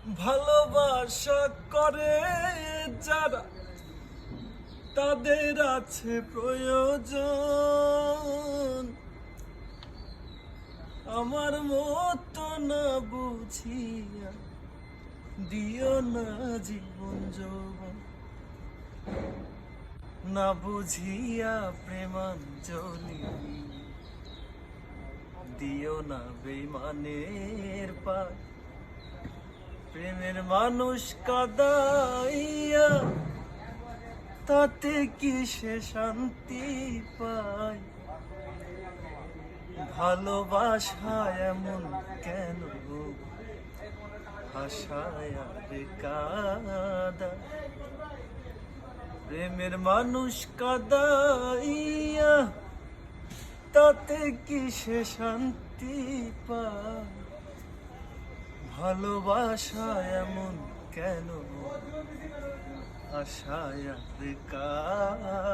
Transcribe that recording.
ভালোবাসা করে যারা তাদের আছে প্রয়োজন, আমার মতো না বুঝিয়া দিও না জীবন যৌবন, না বুঝিয়া প্রেমাঞ্জলি দিও না বেইমানের পায়। প্রেমের মানুষ কাদাইয়া তাতে কি সে শান্তি পায়? ভালোবাসা এমন কেন হাসায় রে কাদা? প্রেমের মানুষ কাদাইয়া তাতে কি সে শান্তি পায়? ভালোবাসা এমন কেন আশায় রে কাদা?